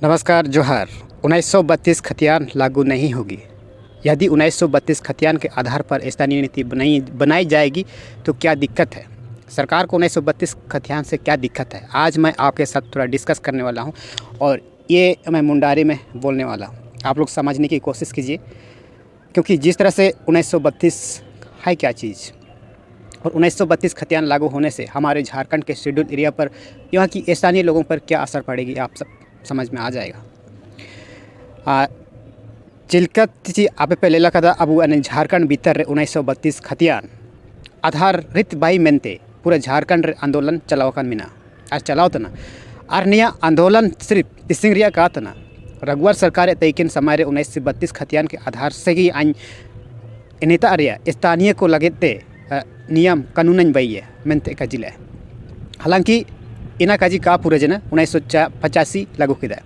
नमस्कार जोहार। 1932 खतियान लागू नहीं होगी। यदि 1932 खतियान के आधार पर स्थानीय नीति बनाई जाएगी तो क्या दिक्कत है? सरकार को 1932 खतियान से क्या दिक्कत है, आज मैं आपके साथ थोड़ा डिस्कस करने वाला हूं और ये मैं मुंडारी में बोलने वाला हूं। आप लोग समझने की कोशिश कीजिए, क्योंकि जिस तरह से 1932 है क्या चीज़ और 1932 खतियान लागू होने से हमारे झारखंड के शेड्यूल एरिया पर, यहाँ की स्थानीय लोगों पर क्या असर पड़ेगी, आप सब समझ में आ जाएगा। चिलकत जी आप पहले लगा था अब झारखंड भीतर 1932 खतियान आधारित बाई मेनते पूरा झारखंड आंदोलन चलावकान मिना और चलाव तना और निया आंदोलन सिर्फ इसिंग रिया का तना रघुवर सरकार तैकिन समय 1932 खतियान के आधार से ही आइन नेता रिया स्थानीय को लगते नियम कानून बई मेनते कजिले। हालांकि इना काजी का पूरे जना 1985 लागू किया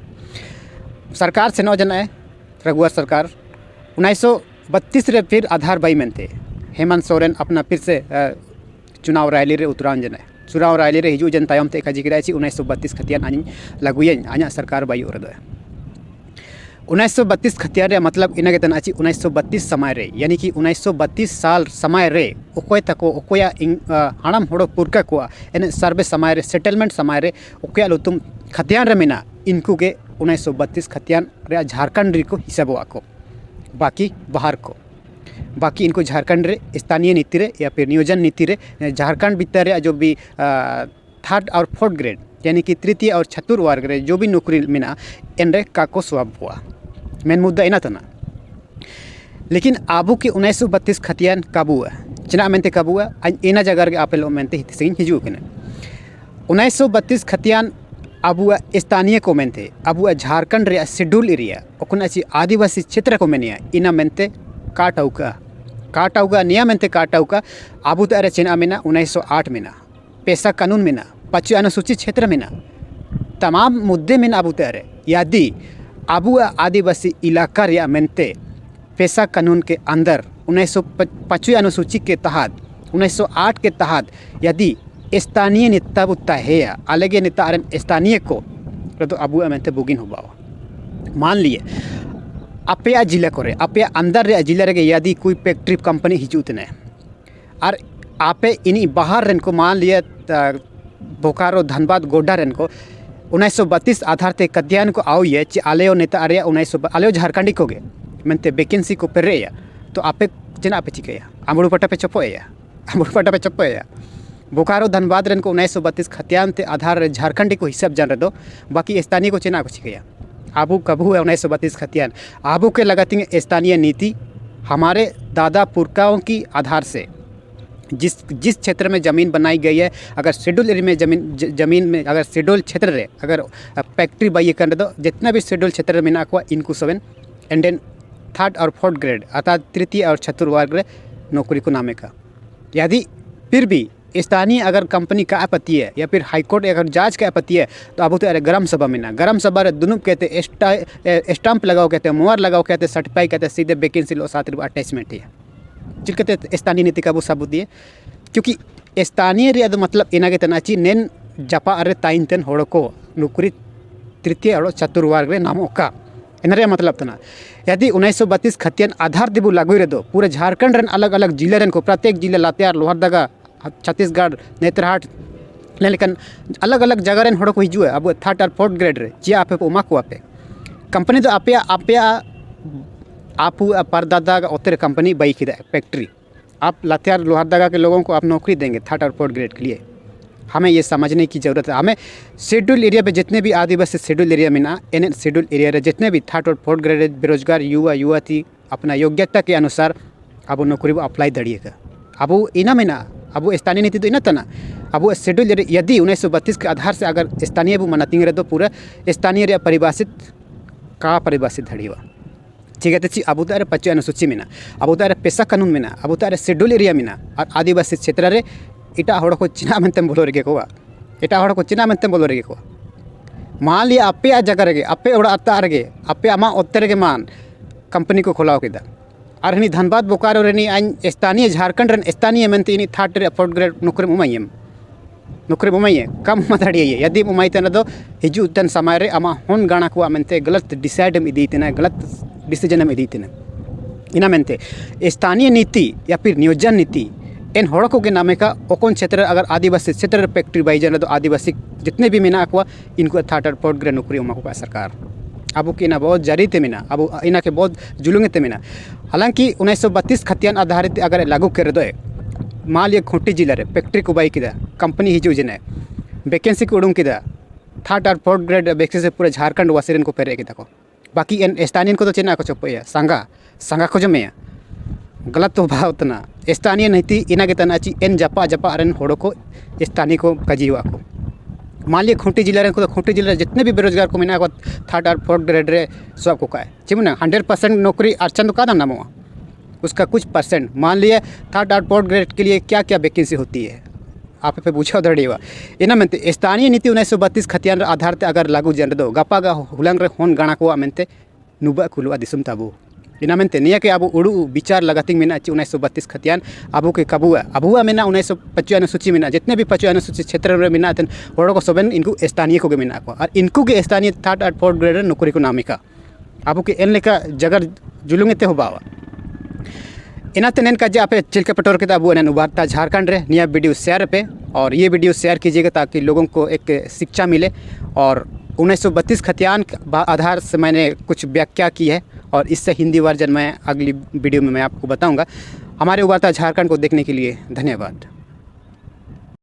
सरकार से नौ जना है रघुवर सरकार 1932 रे फिर आधार बाई मेनते हेमंत सोरेन अपना फिर से चुनाव रैली रे उतरान जना चुनाव रैली रे हिजू जन तायम ते काजी किया 1932 खतियान आनी लागुयन आना सरकार बाई और 1932 खतियान रे मतलब इना के तना 1932 समय रे, यानी कि 1932 साल समय रे ओकोय तको ओकोया हाड़ाम होड़ो पुरका को एने सर्वे समय रे सेटलमेंट समय रे ओकोया लुतुम खतियान रे मिना इनको के 1932 खतियान रे झारखंड रे को हिसाबवा को बाकी बाहर को बाकी इनको झारखंड रे स्थानीय नीति रे या फिर नियोजन नीति रे झारखंड भीतर रे जो भी थर्ड और फोर्थ ग्रेड यानी कि तृतीय और चतुर्थ वर्ग रे जो भी नौकरी मिना एनरे काको स्वाब हुआ मेन मुद्दा इना तना। लेकिन आबू के 1932 खतियान काबू चना मेनते काबू इना जगह रे आपेल मेनते हितसिंग हिजू कने 1932 खतियान आबू स्थानीय को मेनते आबू झारखंड रे शेड्यूल एरिया ओखन अच्छी आदिवासी क्षेत्र को मेनिया इना मेनते काटाउका निया मेनते काटाउका आबू तारे चना मेना 1908 मेना पेशा कानून मेना 5 अनुसूचित क्षेत्र मेना तमाम मुद्दे में आबू तारे यदि आबू आदिवासी इलाका रिया मेनते पेशा कानून के अंदर 1905 अनुसूची के तहत 1908 के तहत यदि स्थानीय नेता बुत्ता है अलगे नेता स्थानीय को तो आबू मेनते बुगिन हुआ। मान लिए अपया जिला करे अपया अंदर रे जिला रे यदि कोई फैक्ट्री कंपनी हिजूतने और आपे इनी बाहर रेन को मान लिए बोकारो धनबाद गोड्डा रेन को 1932 आधार ते कद्यान को आओ ये आलेयो नेता अरे 1900 आलेयो झारखंडी को गे मेनते वैकेंसी को पेरे तो आपे जना आपे चिकया आमड़ू पट्टा पे चप्पया बोकारो धनबाद रेन को 1932 खतियान ते आधार झारखंडी को हिसाब जान दो बाकी स्थानीय को चना को चिकया आबू कबू है 1932 खतियान आबू के लगाती स्थानीय नीति हमारे दादा पुरखाओं की आधार से जिस क्षेत्र में ज़मीन बनाई गई है अगर शेड्यूल एरिया में ज़मीन में अगर शेड्यूल क्षेत्र रे अगर फैक्ट्री बाई कर दो जितना भी शेड्यूल क्षेत्र में को इनको सेवन एंड देन थर्ड और फोर्थ ग्रेड अर्थात तृतीय और चतुर्थ वर्ग रे नौकरी को नामे का यदि फिर भी स्थानीय अगर कंपनी का आपत्ति है या फिर हाईकोर्ट अगर जज का आपत्ति है तो अब तो अरे ग्राम सभा में ना ग्राम सभा रे दुनू कहते स्टाम्प लगाओ कहते मोहर लगाओ कहते सर्टिफाई कहते सीधे वैकेंसी लो साथ अटैचमेंट है चिलकते स्थानीय नीति का वो सबूत दिए, क्योंकि स्थानीय रे मतलब इना के तनाची नेन जपा अरे ताइन तेन होड़ को नौकरी तृतीय और चतुर्थ वर्ग रे नामों का इनरे मतलब तना यदि 1932 खतियान आधार दिबू लागू रे दो पूरे झारखंड रेन अलग अलग जिले रेन को प्रत्येक जिले लातेहार लोहरदगा छत्तीसगढ़ नेत्रहाट लेकिन अलग अलग जगह रेन होड़ को हिजू है अब थर्ड और फोर्थ ग्रेड रे जी आपे को उमा को आपे कंपनी तो आपे आप परदादा उतर कंपनी बाई की फैक्ट्री आप लातेहार लोहरदगा के लोगों को आप नौकरी देंगे थर्ड और फोर्थ ग्रेड के लिए। हमें ये समझने की ज़रूरत है। हमें शेड्यूल एरिया पे जितने भी आदिवासी शेड्यूल एरिया में ना इन शेड्यूल एरिया रे जितने भी थर्ड और फोर्थ ग्रेड बेरोजगार युवती अपना योग्यता के अनुसार अब नौकरी को अप्लाई दड़िएगा। अब इना में ना अब स्थानीय नीति तो इना तना अब शेड्यूल एरिया यदि 1932 के आधार से अगर स्थानीय वो मनाती रहे तो पूरा स्थानीय एरिया परिभाषित धड़िएगा। ठीक है तो अब तो 5 अनुसूची में अब तो पेशा कानून में अब तो शेड्यूल एरिया में और आदिवासी क्षेत्र रे इटा हड़ को चिना मनते बोलो रे को इटा हड़ को चिना मनते बोलो रे को मान लिया आपे जगह रे आपे ओड़ा अता रे आपे आमा उत्तर रे मान कंपनी को खोलाव किदा और हनी धनबाद बोकारो रे स्थानीय झारखंड रे स्थानीय मनते इनी थर्ड रे फोर्थ ग्रेड नौकरी उमायम नुकरी उमाइए कम मताड़िए यदि उमाइते दो हिजुतन समय रे आमा होन गाना को मेनते गलत डिसाइड इदीते गलत डिसीजन इदीते इना मेनते स्थानीय नीति या फिर नियोजन नीति इन हड़ को नामे का ओकन क्षेत्र अगर आदिवासी क्षेत्र फैक्ट्री बाइजन तो आदिवासी जितने भी मेना को इनको थर्ड और फोर्थ ग्रेड नौकरी उमा को सरकार अब की बहुत जरीते मेना अब इना के बहुत जुलूंगते मेना। हालांकि 1932 खतियान आधारित अगर लागू कर दो मान लिया खूंटी जिले में फैक्ट्री को बाई किदा कंपनी हिजू जने वैकेंसी को उड़ूंग किदा थर्ड और फोर्थ ग्रेड वैकेंसी से पूरे झारखंड वासीरन को पेरे किदा को बाकी एन स्थानीय को तो चेना को चोपया संगा को जमे गलत तो भाव तना स्थानीय नीति इना के तना ची एन जपा जपा रन होड़ो को स्थानीय को कजीवा को मान लिया खूंटी जिले को खूंटी जिले जितने भी बेरोजगार को मेना को थर्ड और फोर्थ ग्रेड रे सब को का चिमना 100% नौकरी अर्चन का नाम हुआ उसका कुछ परसेंट मान लिया थर्ड और फोर्थ ग्रेड के लिए क्या क्या वैकेंसी होती है आप पे पूछा दड़ी हुआ इना मेनते स्थानीय नीति 1932 खतियान आधार ते अगर लागू जन दो गपा गा हुलंग रे होन गाना को मेनते नुबा खुलवा दिसुम ताबू इना मेनते निया के अब उड़ू विचार लगाती मेना 1932 खतियान अबू के कबुआ अबुआ मेना 1925 अनुसूची मेना जितने भी 25 अनुसूची क्षेत्र में मेना हड़ो को सबन इनको स्थानीय को मेना को और इनको के स्थानीय थर्ड और फोर्थ ग्रेड नौकरी को नामिका अबू के एन लेका जगह जुलुंगते हो बावा इनाते नेन का जे आपे चिल्का पटोर के अबू एन उबारता झारखंड रे निया वीडियो शेयर पे और ये वीडियो शेयर कीजिएगा ताकि लोगों को एक शिक्षा मिले। और 1932 खतियान आधार से मैंने कुछ व्याख्या की है और इससे हिंदी वर्जन मैं अगली वीडियो में मैं आपको बताऊंगा। हमारे उबारता झारखंड को देखने के लिए धन्यवाद।